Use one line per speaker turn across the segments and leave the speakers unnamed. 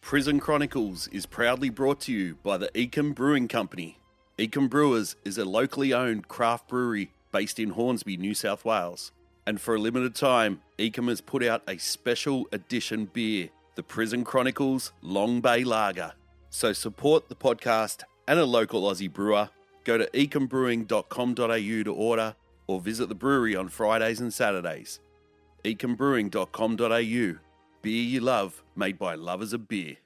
Prison Chronicles is proudly brought to you by the Ecom Brewing Company. Ecom Brewers is a locally owned craft brewery based in Hornsby, New South Wales. And for a limited time, Ecom has put out a special edition beer, the Prison Chronicles Long Bay Lager. So support the podcast and a local Aussie brewer. Go to ecombrewing.com.au to order or visit the brewery on Fridays and Saturdays. ecombrewing.com.au. Beer you love, made by lovers of beer.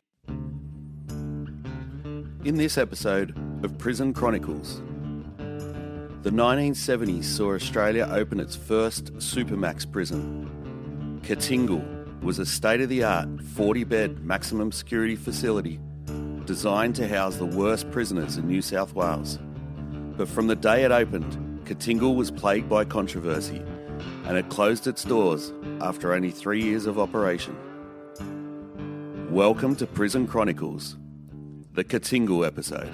In this episode of Prison Chronicles, the 1970s saw Australia open its first Supermax Prison. Katingal was a state-of-the-art 40-bed maximum security facility designed to house the worst prisoners in New South Wales. But from the day it opened, Katingal was plagued by controversy, and it closed its doors after only 3 years of operation. Welcome to Prison Chronicles, the Katingal episode.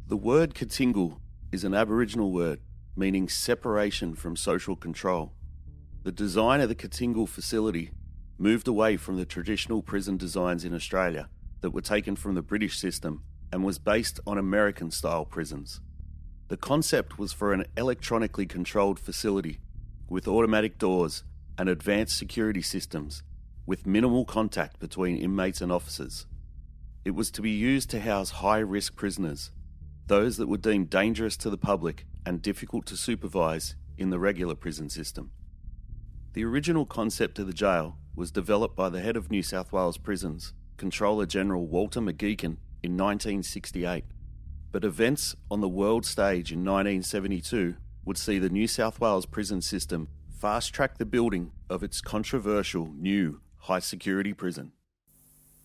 The word Katingal is an Aboriginal word meaning separation from social control. The design of the Katingal facility moved away from the traditional prison designs in Australia that were taken from the British system and was based on American-style prisons. The concept was for an electronically controlled facility with automatic doors and advanced security systems with minimal contact between inmates and officers. It was to be used to house high-risk prisoners, those that were deemed dangerous to the public and difficult to supervise in the regular prison system. The original concept of the jail was developed by the head of New South Wales Prisons, Controller General Walter McGeechan, in 1968. But events on the world stage in 1972 would see the New South Wales prison system fast-track the building of its controversial new high-security prison.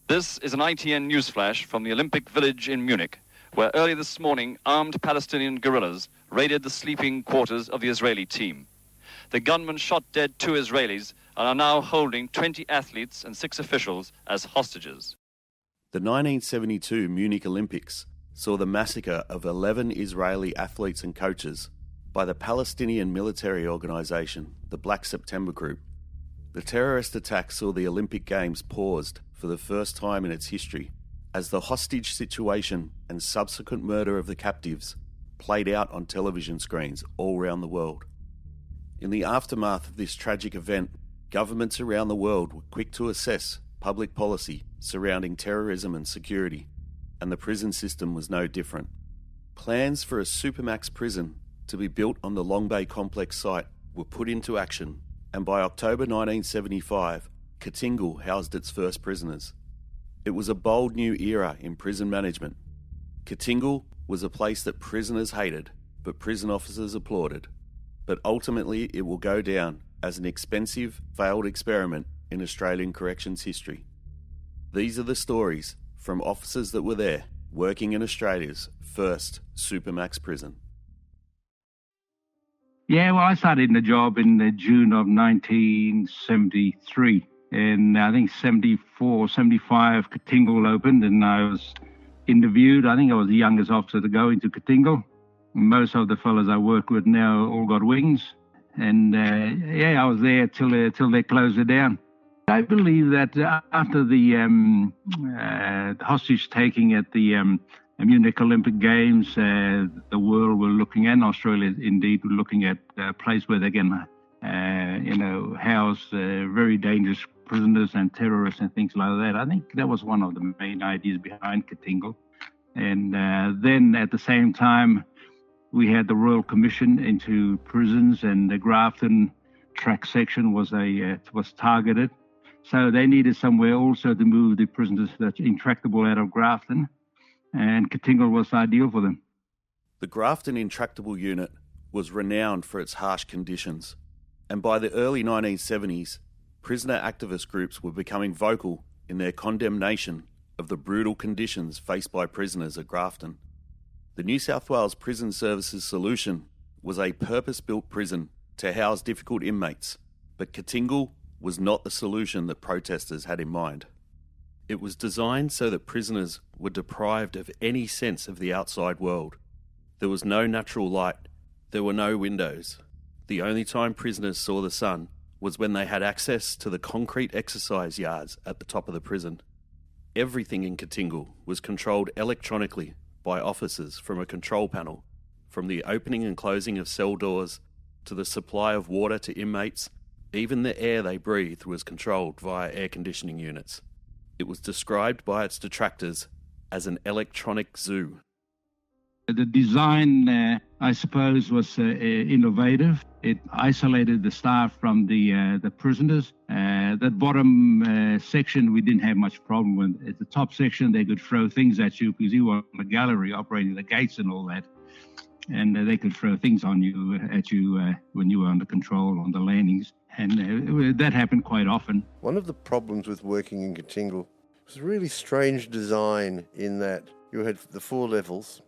This is an ITN newsflash from the Olympic Village in Munich, where early this morning armed Palestinian guerrillas raided the sleeping quarters of the Israeli team. The gunmen shot dead 2 Israelis and are now holding 20 athletes and 6 officials as hostages.
The 1972 Munich Olympics saw the massacre of 11 Israeli athletes and coaches by the Palestinian military organisation, the Black September Group. The terrorist attack saw the Olympic Games paused for the first time in its history as the hostage situation and subsequent murder of the captives played out on television screens all around the world. In the aftermath of this tragic event, governments around the world were quick to assess public policy surrounding terrorism and security, and the prison system was no different. Plans for a Supermax prison to be built on the Long Bay complex site were put into action, and by October 1975, Katingal housed its first prisoners. It was a bold new era in prison management. Katingal was a place that prisoners hated, but prison officers applauded. But ultimately it will go down as an expensive, failed experiment in Australian corrections history. These are the stories from officers that were there, working in Australia's first Supermax prison.
Yeah, well, I started in the job in June of 1973. And I think 74, 75, Katingal opened, and I was interviewed. I think I was the youngest officer to go into Katingal. Most of the fellas I work with now all got wings. And I was there till they closed it down. I believe that after the hostage taking at the Munich Olympic Games, the world were looking, and Australia indeed were looking at a place where they can, house very dangerous prisoners and terrorists and things like that. I think that was one of the main ideas behind Katingal. And then at the same time, we had the Royal Commission into prisons, and the Grafton track section was targeted. So they needed somewhere also to move the prisoners that's intractable out of Grafton, and Katingal was ideal for them.
The Grafton Intractable Unit was renowned for its harsh conditions, and by the early 1970s, prisoner activist groups were becoming vocal in their condemnation of the brutal conditions faced by prisoners at Grafton. The New South Wales Prison Services solution was a purpose-built prison to house difficult inmates, but Katingal was not the solution that protesters had in mind. It was designed so that prisoners were deprived of any sense of the outside world. There was no natural light, There were no windows. The only time prisoners saw the sun was when they had access to the concrete exercise yards at the top of the prison. Everything in Katingal was controlled electronically by officers from a control panel, from the opening and closing of cell doors to the supply of water to inmates. Even the air they breathed was controlled via air conditioning units. It was described by its detractors as an electronic zoo.
The design, I suppose, was innovative. It isolated the staff from the prisoners. That bottom section, we didn't have much problem with. At the top section, they could throw things at you because you were on the gallery operating the gates and all that. And they could throw things at you when you were under control on the landings. And that happened quite often.
One of the problems with working in Katingal was a really strange design in that you had the 4 levels.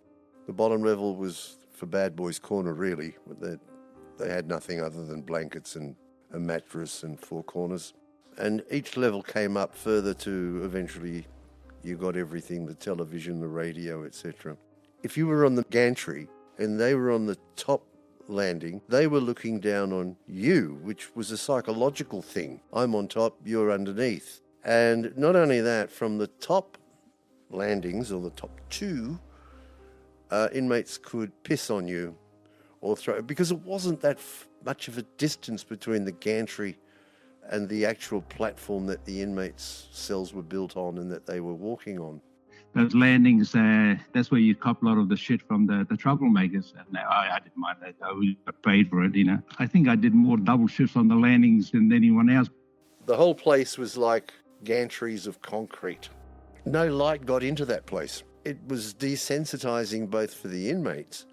The bottom level was for Bad Boys Corner, really. They had nothing other than blankets and a mattress and 4 corners. And each level came up further to eventually you got everything, the television, the radio, etc. If you were on the gantry and they were on the top landing, they were looking down on you, which was a psychological thing. I'm on top, you're underneath. And not only that, from the top landings, or the top 2, inmates could piss on you or throw, because it wasn't that much of a distance between the gantry and the actual platform that the inmates' cells were built on and that they were walking on.
Those landings, that's where you cop a lot of the shit from the troublemakers. And I didn't mind that. We got paid for it, you know. I think I did more double shifts on the landings than anyone else.
The whole place was like gantries of concrete. No light got into that place. It was desensitizing both for the inmates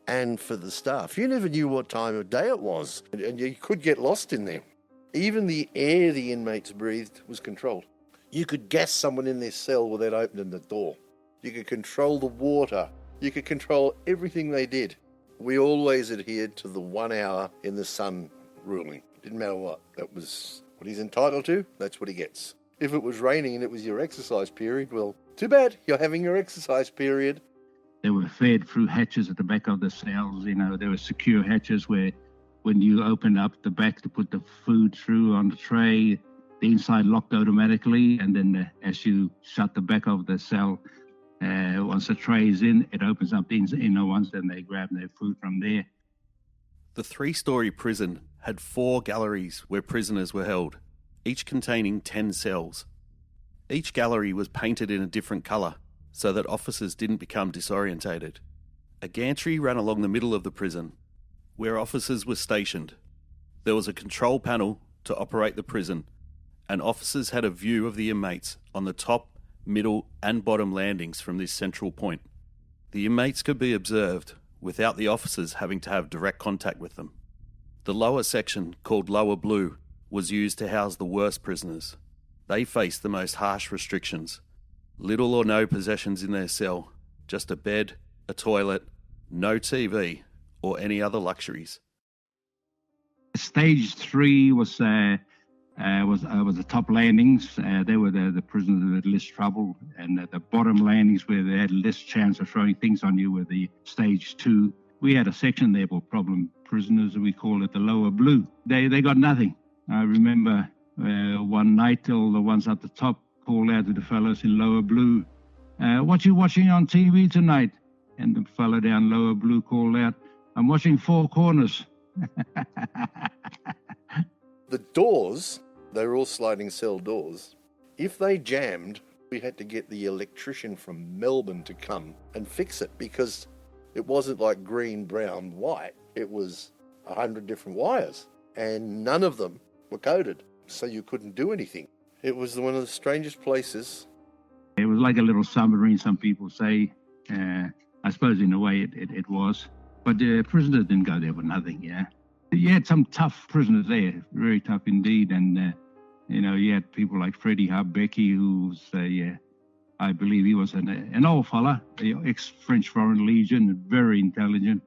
and for the staff. You never knew what time of day it was, and you could get lost in there. Even the air the inmates breathed was controlled. You could gas someone in their cell without opening the door. You could control the water. You could control everything they did. We always adhered to the 1 hour in the sun ruling. Didn't matter what. That was what he's entitled to. That's what he gets. If it was raining and it was your exercise period, well, too bad, you're having your exercise period.
They were fed through hatches at the back of the cells. You know, there were secure hatches where when you opened up the back to put the food through on the tray, the inside locked automatically. And then as you shut the back of the cell, once the tray is in, it opens up the inner ones, then they grab their food from there.
The 3-story prison had 4 galleries where prisoners were held, each containing 10 cells. Each gallery was painted in a different colour so that officers didn't become disorientated. A gantry ran along the middle of the prison where officers were stationed. There was a control panel to operate the prison, and officers had a view of the inmates on the top, middle and bottom landings from this central point. The inmates could be observed without the officers having to have direct contact with them. The lower section, called Lower Blue, was used to house the worst prisoners. They faced the most harsh restrictions. Little or no possessions in their cell, just a bed, a toilet, no TV, or any other luxuries.
Stage 3 was the top landings. They were the prisoners with less trouble, and the bottom landings where they had less chance of throwing things on you were the stage 2. We had a section there for problem prisoners, we call it the Lower Blue. They got nothing. I remember one night, all the ones at the top called out to the fellows in Lower Blue, "What you watching on TV tonight?" And the fellow down Lower Blue called out, "I'm watching Four Corners."
The doors, they were all sliding cell doors. If they jammed, we had to get the electrician from Melbourne to come and fix it, because it wasn't like green, brown, white. It was 100 different wires, and none of them were coded, so you couldn't do anything. It was one of the strangest places.
It was like a little submarine, some people say. I suppose in a way it was. But the prisoners didn't go there for nothing, yeah. You had some tough prisoners there, very tough indeed. And, you had people like Freddie Harbecky, who's, I believe he was an old fella, ex-French Foreign Legion, very intelligent.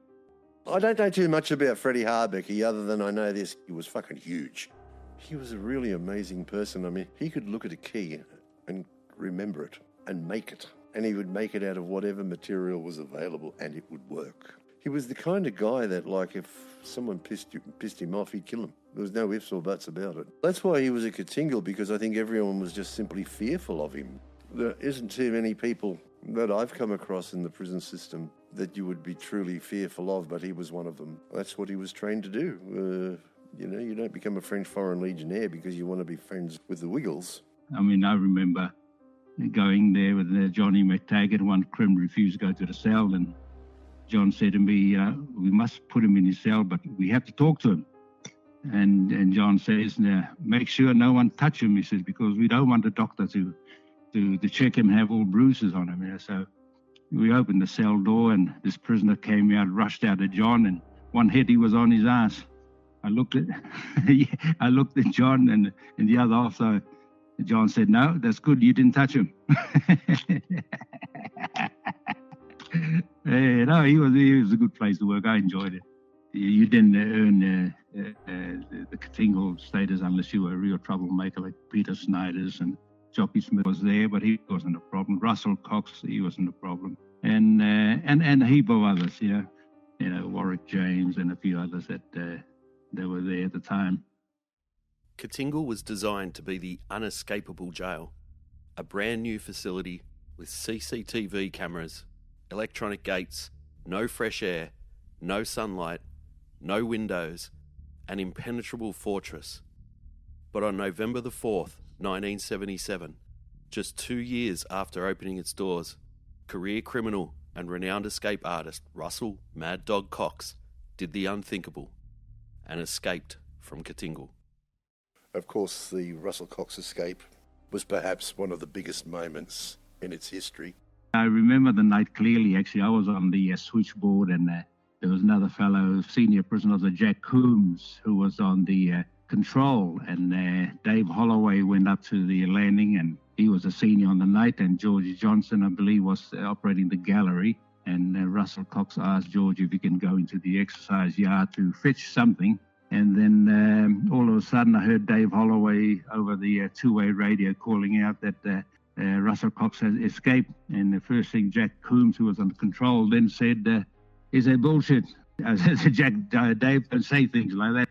I don't know too much about Freddie Harbecky, other than I know this, he was fucking huge. He was a really amazing person. I mean, he could look at a key and remember it and make it. And he would make it out of whatever material was available, and it would work. He was the kind of guy that, like, if someone pissed him off, he'd kill him. There was no ifs or buts about it. That's why he was a Katingal, because I think everyone was just simply fearful of him. There isn't too many people that I've come across in the prison system that you would be truly fearful of, but he was one of them. That's what he was trained to do. You don't become a French Foreign Legionnaire because you want to be friends with the Wiggles.
I mean, I remember going there with Johnny McTaggart. One crim refused to go to the cell, and John said to me, we must put him in his cell, but we have to talk to him. And John says, make sure no one touch him, he says, because we don't want the doctor to check him, have all bruises on him. Yeah. So we opened the cell door, and this prisoner came out, rushed out at John, and one hit, he was on his ass. I looked at John and the other officer. John said, no, that's good, you didn't touch him. No, he was a good place to work. I enjoyed it. You didn't earn the Katingal status unless you were a real troublemaker like Peter Snyders, and Jockey Smith was there, but he wasn't a problem. Russell Cox, he wasn't a problem. And a heap of others, Warwick James and a few others that were there at the time.
Katingal was designed to be the unescapable jail, a brand new facility with CCTV cameras, electronic gates, no fresh air, no sunlight, no windows, an impenetrable fortress. But on November the 4th, 1977, just 2 years after opening its doors, career criminal and renowned escape artist Russell Mad Dog Cox did the unthinkable and escaped from Katingal.
Of course, the Russell Cox escape was perhaps one of the biggest moments in its history.
I remember the night clearly. Actually, I was on the switchboard, and there was another fellow, senior prisoner, Jack Coombs, who was on the control, and Dave Holloway went up to the landing, and he was a senior on the night, and George Johnson, I believe, was operating the gallery, and Russell Cox asked George if he can go into the exercise yard to fetch something. And then all of a sudden I heard Dave Holloway over the two-way radio calling out that Russell Cox has escaped. And the first thing Jack Coombs, who was on control, then said, is that bullshit? I said, Dave, don't say things like that.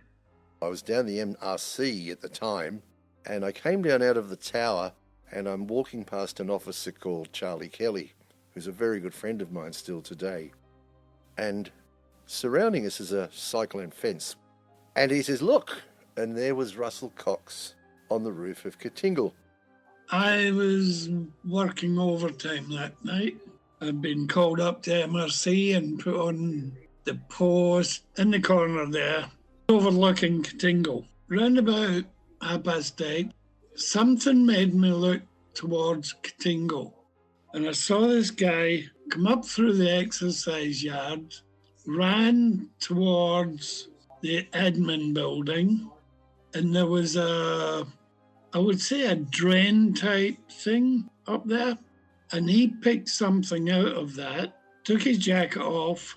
I was down the MRC at the time, and I came down out of the tower, and I'm walking past an officer called Charlie Kelly, who's a very good friend of mine still today. And surrounding us is a cyclone fence. And he says, look, and there was Russell Cox on the roof of Katingal.
I was working overtime that night. I'd been called up to MRC and put on the post in the corner there, overlooking Katingal. Round about 8:30, something made me look towards Katingal. And I saw this guy come up through the exercise yard, ran towards the admin building, and there was I would say a drain type thing up there, and he picked something out of that, took his jacket off,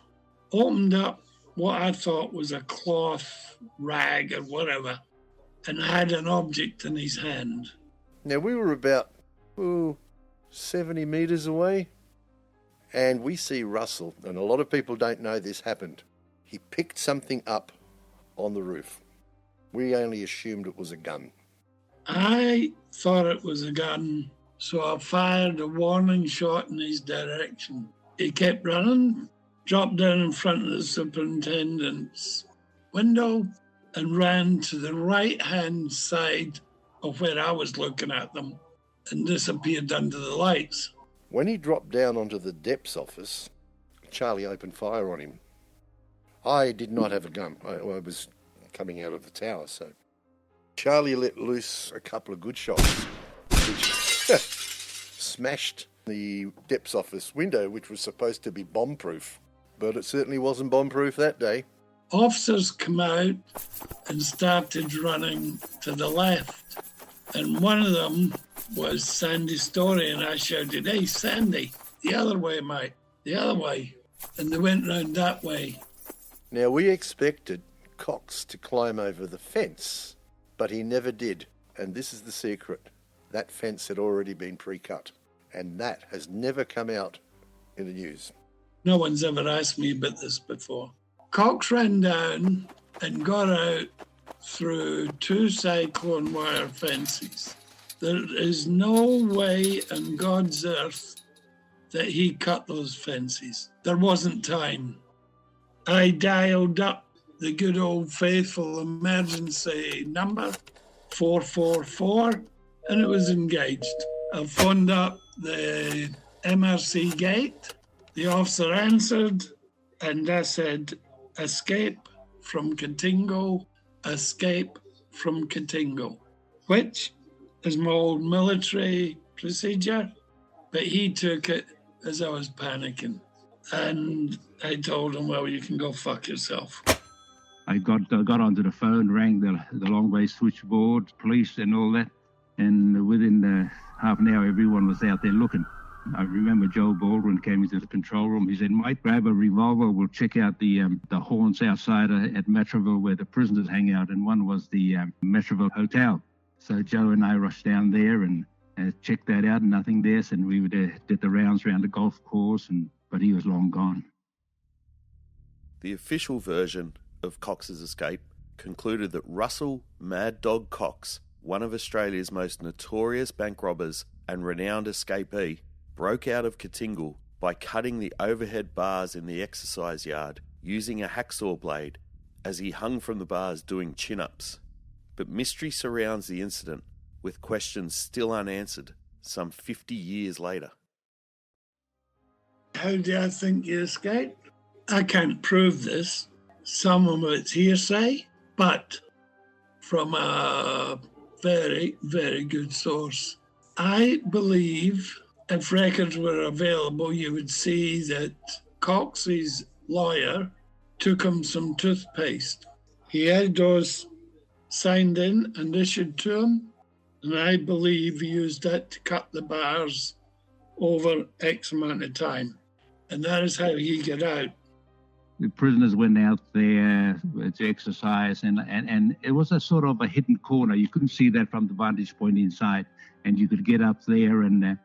opened up what I thought was a cloth rag or whatever, and had an object in his hand.
Now we were about 70 metres away, and we see Russell, and a lot of people don't know this happened. He picked something up on the roof. We only assumed it was a gun.
I thought it was a gun, so I fired a warning shot in his direction. He kept running, dropped down in front of the superintendent's window, and ran to the right-hand side of where I was looking at them and disappeared under the lights.
When he dropped down onto the DEP's office, Charlie opened fire on him. I did not have a gun. I was coming out of the tower, so Charlie let loose a couple of good shots, which smashed the DEP's office window, which was supposed to be bomb-proof, but it certainly wasn't bomb-proof that day.
Officers come out and started running to the left, and one of them was Sandy Story, and I shouted, "Hey, Sandy, the other way, mate, the other way." And they went round that way.
Now, we expected Cox to climb over the fence, but he never did. And this is the secret. That fence had already been pre-cut, and that has never come out in the news.
No one's ever asked me about this before. Cox ran down and got out through 2 cyclone wire fences. There is no way on God's earth that he cut those fences. There wasn't time. I dialed up the good old faithful emergency number, 444, and it was engaged. I phoned up the MRC gate. The officer answered, and I said, escape from Katingal, escape from Katingal, which is my old military procedure, but he took it as I was panicking. And I told him, well, you can go fuck yourself.
I got onto the phone, rang the long way switchboard, police and all that, and within half an hour, everyone was out there looking. I remember Joe Baldwin came into the control room. He said, Mike, grab a revolver. We'll check out the haunts outside at Metroville where the prisoners hang out. And one was the Metroville Hotel. So Joe and I rushed down there and checked that out, and nothing there. So we did the rounds around the golf course, but he was long gone.
The official version of Cox's escape concluded that Russell Mad Dog Cox, one of Australia's most notorious bank robbers and renowned escapee, broke out of Katingal by cutting the overhead bars in the exercise yard using a hacksaw blade as he hung from the bars doing chin-ups. But mystery surrounds the incident, with questions still unanswered some 50 years later.
How do I think you escaped? I can't prove this. Some of it's hearsay, but from a very, very good source. I believe if records were available, you would see that Cox's lawyer took him some toothpaste. He had those signed in and issued to him, and I believe he used that to cut the bars over X amount of time. And that is how he got out.
The prisoners went out there to exercise, and it was a sort of a hidden corner. You couldn't see that from the vantage point inside, and you could get up there and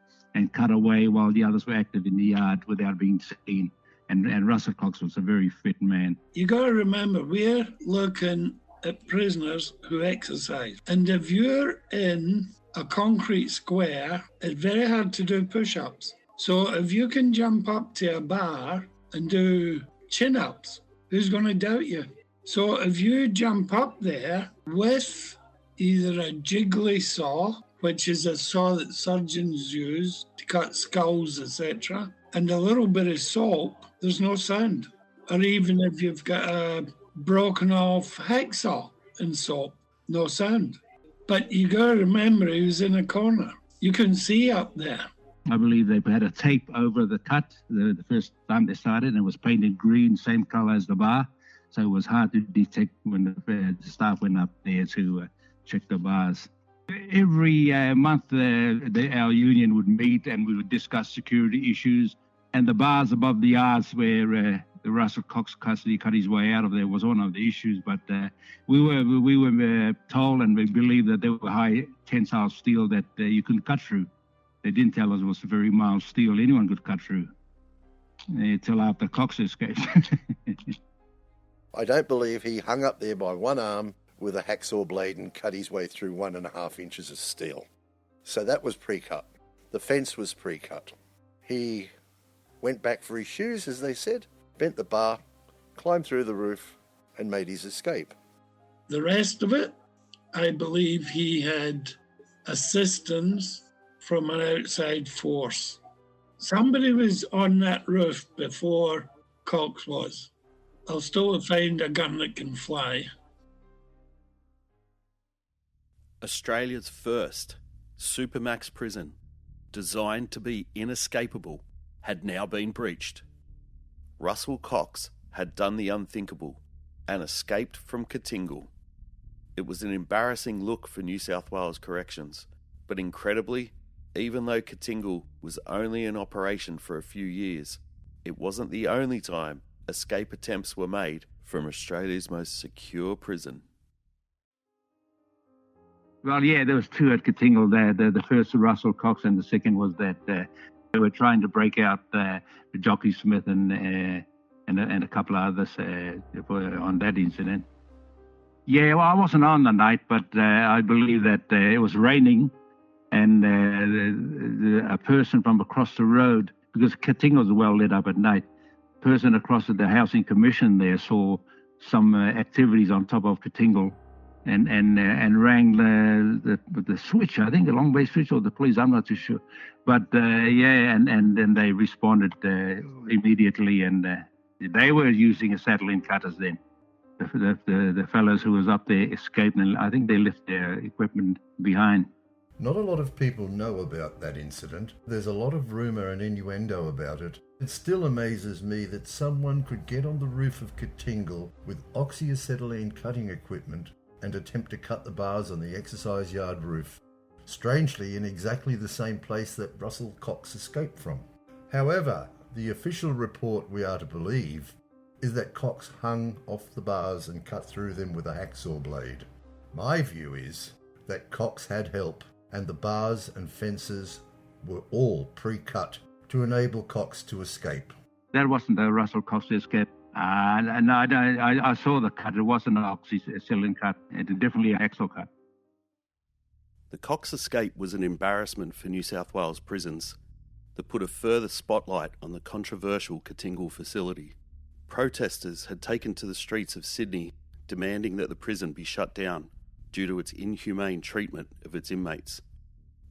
cut away while the others were active in the yard without being seen. And Russell Cox was a very fit man.
You got to remember, we're looking at prisoners who exercise. And if you're in a concrete square, it's very hard to do push-ups. So if you can jump up to a bar and do chin-ups, who's going to doubt you? So if you jump up there with either a jiggly saw, which is a saw that surgeons use to cut skulls, etc., and a little bit of soap, there's no sound. Or even if you've got a broken off hacksaw and soap, no sound. But you got to remember, he was in a corner. You couldn't see up there.
I believe they had a tape over the cut the first time they started, and it was painted green, same color as the bar. So it was hard to detect when the staff went up there to check the bars. Every month, our union would meet and we would discuss security issues. And the bars above the yards where the Russell Cox custody cut his way out of there was one of the issues. But we were told, and we believed that they were high tensile steel that you couldn't cut through. They didn't tell us it was very mild steel anyone could cut through until after Cox escaped.
I don't believe he hung up there by one arm with a hacksaw blade and cut his way through 1.5 inches of steel. So that was pre-cut. The fence was pre-cut. He went back for his shoes, as they said, bent the bar, climbed through the roof, and made his escape.
The rest of it, I believe he had assistance from an outside force. Somebody was on that roof before Cox was. I'll still find a gun that can fly.
Australia's first Supermax Prison, designed to be inescapable, had now been breached. Russell Cox had done the unthinkable and escaped from Katingal. It was an embarrassing look for New South Wales Corrections, but incredibly, even though Katingal was only in operation for a few years, it wasn't the only time escape attempts were made from Australia's most secure prison.
Well, yeah, there was two at Katingal there. The first was Russell Cox, and the second was that They were trying to break out Jockey Smith and a couple of others on that incident. Yeah, well, I wasn't on the night, but I believe that it was raining, and a person from across the road, because Katingal's well lit up at night, person across at the Housing Commission there saw some activities on top of Katingal, and rang the switch, I think the Long Bay switch or the police, I'm not too sure. But and then they responded immediately, and they were using acetylene cutters then. The fellows who was up there escaped, and I think they left their equipment behind.
Not a lot of people know about that incident. There's a lot of rumour and innuendo about it. It still amazes me that someone could get on the roof of Katingal with oxyacetylene cutting equipment and attempt to cut the bars on the exercise yard roof, strangely in exactly the same place that Russell Cox escaped from. However, the official report we are to believe is that Cox hung off the bars and cut through them with a hacksaw blade. My view is that Cox had help, and the bars and fences were all pre-cut to enable Cox to escape.
That wasn't the Russell Cox escape. No, I saw the cut. It wasn't an oxyacetylene cut. It was definitely an hacksaw cut.
The Cox escape was an embarrassment for New South Wales prisons that put a further spotlight on the controversial Katingal facility. Protesters had taken to the streets of Sydney demanding that the prison be shut down due to its inhumane treatment of its inmates.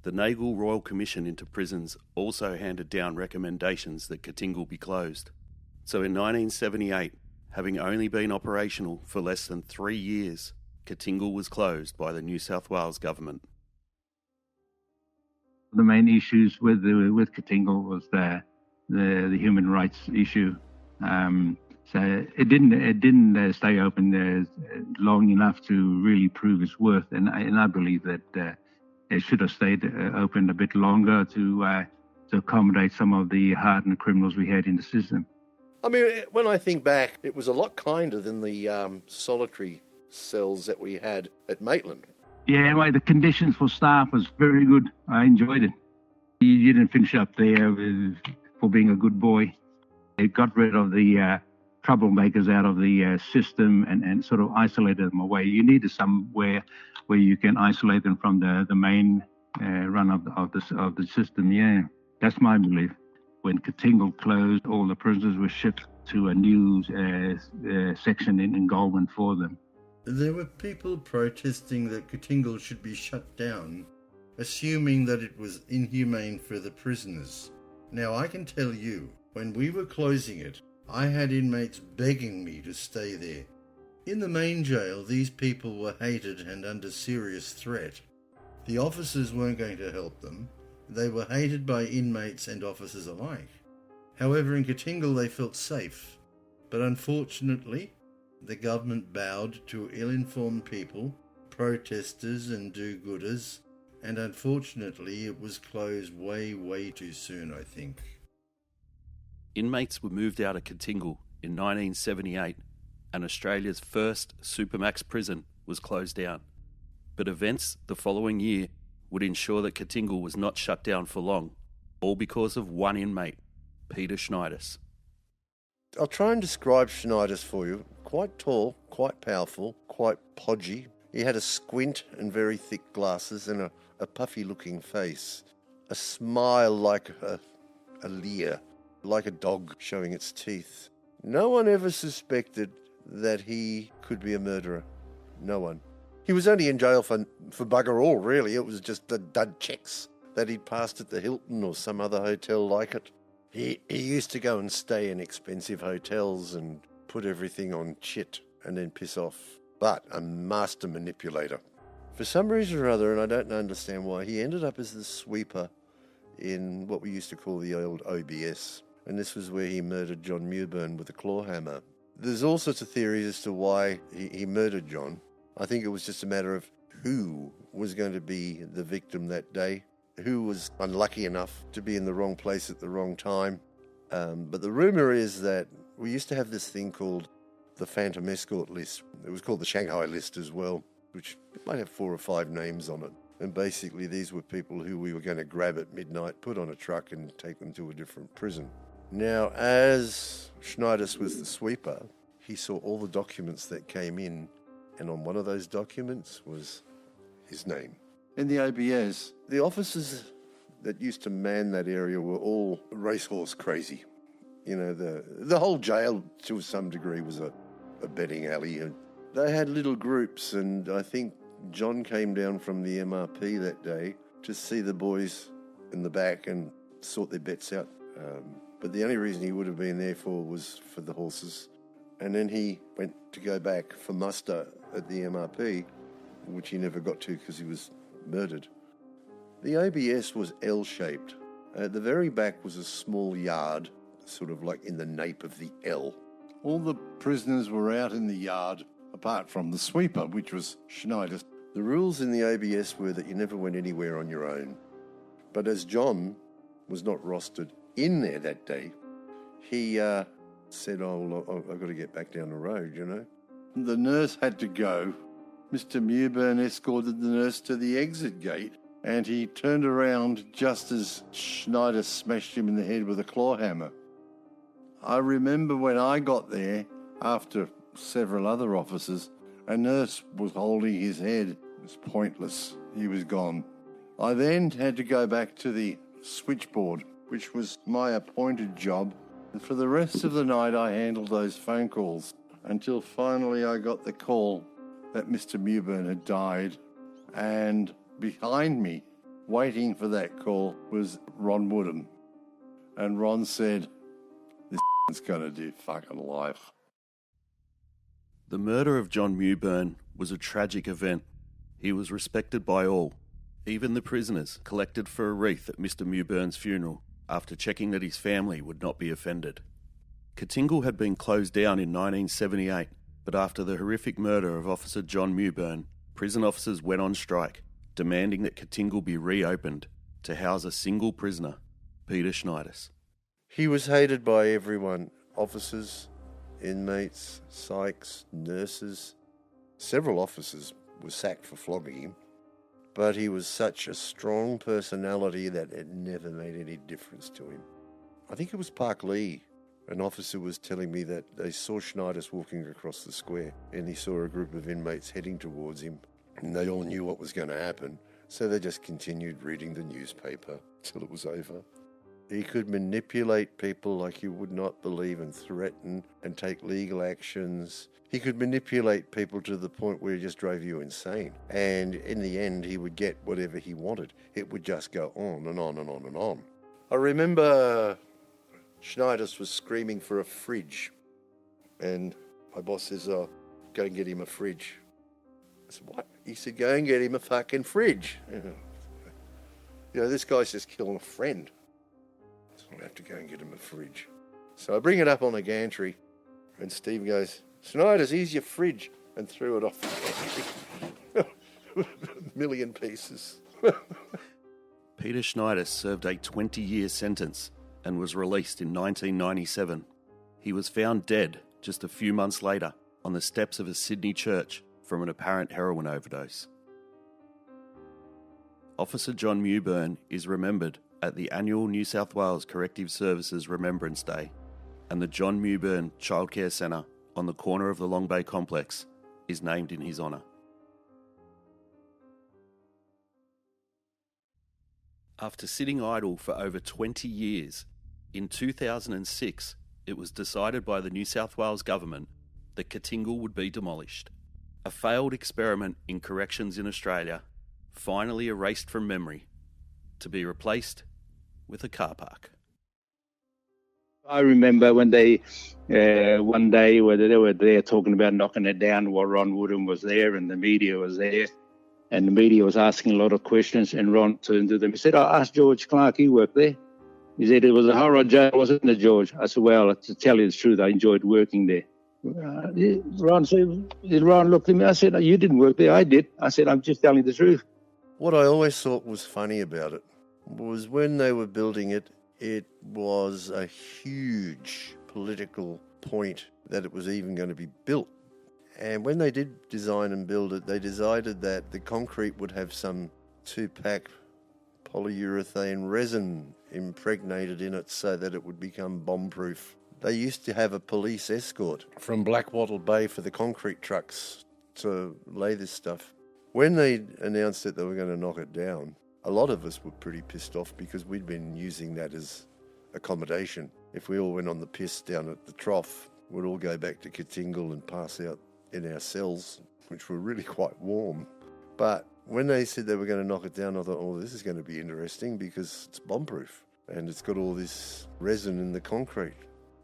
The Nagel Royal Commission into Prisons also handed down recommendations that Katingal be closed. So in 1978, having only been operational for less than 3 years, Katingal was closed by the New South Wales government.
The main issues with Katingal was the human rights issue. So it didn't stay open long enough to really prove its worth, and I believe that it should have stayed open a bit longer to accommodate some of the hardened criminals we had in the system.
I mean, when I think back, it was a lot kinder than the solitary cells that we had at Maitland.
Yeah, anyway, the conditions for staff was very good. I enjoyed it. You didn't finish up there for being a good boy. It got rid of the troublemakers out of the system and sort of isolated them away. You needed somewhere where you can isolate them from the main run of the system. Yeah, that's my belief. When Katingal closed, all the prisoners were shipped to a new section in Goulburn for them.
There were people protesting that Katingal should be shut down, assuming that it was inhumane for the prisoners. Now, I can tell you, when we were closing it, I had inmates begging me to stay there. In the main jail, these people were hated and under serious threat. The officers weren't going to help them. They were hated by inmates and officers alike. However, in Katingal they felt safe. But unfortunately, the government bowed to ill-informed people, protesters and do-gooders, and unfortunately it was closed way too soon, I think.
Inmates were moved out of Katingal in 1978, and Australia's first Supermax prison was closed down. But events the following year would ensure that Katingal was not shut down for long, all because of one inmate, Peter Schneiders.
I'll try and describe Schneiders for you. Quite tall, quite powerful, quite podgy. He had a squint and very thick glasses and a puffy-looking face. A smile like a leer, like a dog showing its teeth. No one ever suspected that he could be a murderer. No one. He was only in jail for bugger all, really. It was just the dud checks that he'd passed at the Hilton or some other hotel like it. He used to go and stay in expensive hotels and put everything on chit and then piss off. But a master manipulator. For some reason or other, and I don't understand why, he ended up as the sweeper in what we used to call the old OBS. And this was where he murdered John Mewburn with a claw hammer. There's all sorts of theories as to why he murdered John. I think it was just a matter of who was going to be the victim that day, who was unlucky enough to be in the wrong place at the wrong time. But the rumour is that we used to have this thing called the Phantom Escort list. It was called the Shanghai list as well, which might have 4 or 5 names on it. And basically these were people who we were going to grab at midnight, put on a truck and take them to a different prison. Now, as Schneiders was the sweeper, he saw all the documents that came in, and on one of those documents was his name.
In the ABS,
The officers that used to man that area were all racehorse crazy. You know, the whole jail, to some degree, was a betting alley. And they had little groups, and I think John came down from the MRP that day to see the boys in the back and sort their bets out. But the only reason he would have been there was for the horses. And then he went to go back for muster at the MRP, which he never got to because he was murdered. The ABS was L-shaped. At the very back was a small yard, sort of like in the nape of the L.
all the prisoners were out in the yard, apart from the sweeper, which was Schneiders.
The rules in the ABS were that you never went anywhere on your own. But as John was not rostered in there that day, he said, oh, well, I've got to get back down the road, you know.
The nurse had to go. Mr. Mewburn escorted the nurse to the exit gate, and he turned around just as Schneider smashed him in the head with a claw hammer. I remember when I got there, after several other officers, a nurse was holding his head. It was pointless. He was gone. I then had to go back to the switchboard, which was my appointed job, and for the rest of the night I handled those phone calls until finally I got the call that Mr. Mewburn had died, and behind me, waiting for that call, was Ron Woodham. And Ron said, "This is going to do fucking life."
The murder of John Mewburn was a tragic event. He was respected by all. Even the prisoners collected for a wreath at Mr. Mewburn's funeral after checking that his family would not be offended. Katingal had been closed down in 1978, but after the horrific murder of Officer John Mewburn, prison officers went on strike, demanding that Katingal be reopened to house a single prisoner, Peter Schneiders.
He was hated by everyone, officers, inmates, psychs, nurses. Several officers were sacked for flogging him, but he was such a strong personality that it never made any difference to him. I think it was Park Lee. An officer was telling me that they saw Schneiders walking across the square, and he saw a group of inmates heading towards him, and they all knew what was going to happen, so they just continued reading the newspaper till it was over. He could manipulate people like you would not believe and threaten and take legal actions. He could manipulate people to the point where he just drove you insane. And in the end, he would get whatever he wanted. It would just go on and on and on and on. I remember Schneiders was screaming for a fridge. And my boss says, "Oh, go and get him a fridge." I said, "What?" He said, "Go and get him a fucking fridge." You know, this guy's just killing a friend. I have to go and get him a fridge. So I bring it up on the gantry, and Steve goes, "Schneiders, here's your fridge," and threw it off the gantry. A million pieces.
Peter Schneiders served a 20-year sentence and was released in 1997. He was found dead just a few months later on the steps of a Sydney church from an apparent heroin overdose. Officer John Mewburn is remembered at the annual New South Wales Corrective Services Remembrance Day, and the John Mewburn Childcare Centre on the corner of the Long Bay Complex is named in his honour. After sitting idle for over 20 years, in 2006 it was decided by the New South Wales Government that Katingal would be demolished. A failed experiment in corrections in Australia, finally erased from memory, to be replaced with a car park.
I remember when they, one day, where they were there talking about knocking it down while Ron Woodham was there and the media was there, and the media was asking a lot of questions, and Ron turned to them. He said, "I asked George Clark, he worked there." He said, "It was a horror jail, wasn't it, George?" I said, "Well, to tell you the truth, I enjoyed working there." Ron looked at me. I said, "You didn't work there, I did." I said, "I'm just telling the truth."
What I always thought was funny about it was when they were building it, it was a huge political point that it was even going to be built. And when they did design and build it, they decided that the concrete would have some 2-pack polyurethane resin impregnated in it so that it would become bomb-proof. They used to have a police escort from Blackwattle Bay for the concrete trucks to lay this stuff. When they announced that they were going to knock it down, a lot of us were pretty pissed off because we'd been using that as accommodation. If we all went on the piss down at the trough, we'd all go back to Katingal and pass out in our cells, which were really quite warm. But when they said they were going to knock it down, I thought, oh, this is going to be interesting because it's bomb-proof and it's got all this resin in the concrete.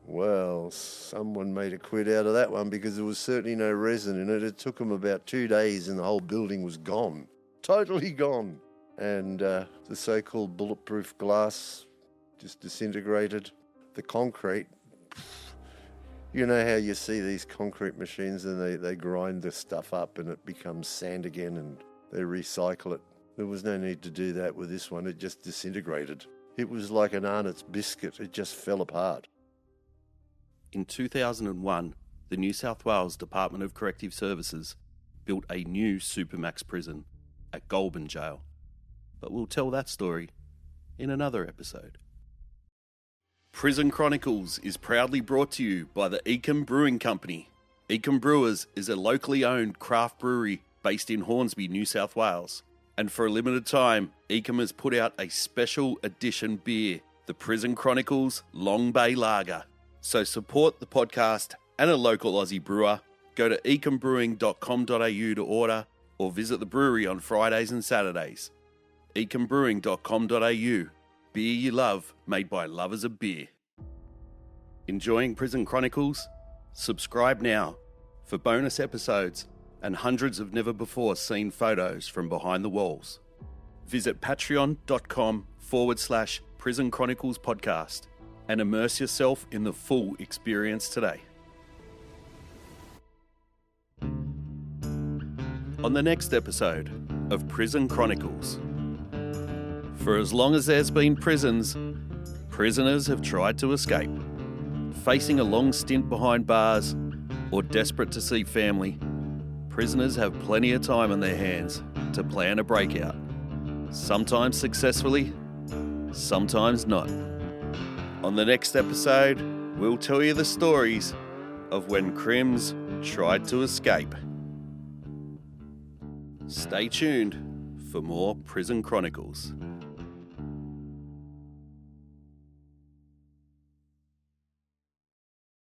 Well, someone made a quid out of that one because there was certainly no resin in it. It took them about 2 days and the whole building was gone. Totally gone. And the so-called bulletproof glass just disintegrated. The concrete, you know how you see these concrete machines and they grind the stuff up and it becomes sand again and they recycle it. There was no need to do that with this one. It just disintegrated. It was like an Arnott's biscuit. It just fell apart.
In 2001, the New South Wales Department of Corrective Services built a new Supermax Prison at Goulburn Jail. But we'll tell that story in another episode. Prison Chronicles is proudly brought to you by the Ecom Brewing Company. Ecom Brewers is a locally owned craft brewery based in Hornsby, New South Wales. And for a limited time, Ecom has put out a special edition beer, the Prison Chronicles Long Bay Lager. So support the podcast and a local Aussie brewer. Go to ecombrewing.com.au to order or visit the brewery on Fridays and Saturdays. ecombrewing.com.au. Beer you love, made by lovers of beer. Enjoying Prison Chronicles? Subscribe now for bonus episodes and hundreds of never-before-seen photos from behind the walls. Visit patreon.com/Prison Chronicles podcast and immerse yourself in the full experience today. On the next episode of Prison Chronicles. For as long as there's been prisons, prisoners have tried to escape. Facing a long stint behind bars or desperate to see family, prisoners have plenty of time on their hands to plan a breakout. Sometimes successfully, sometimes not. On the next episode, we'll tell you the stories of when crims tried to escape. Stay tuned for more Prison Chronicles.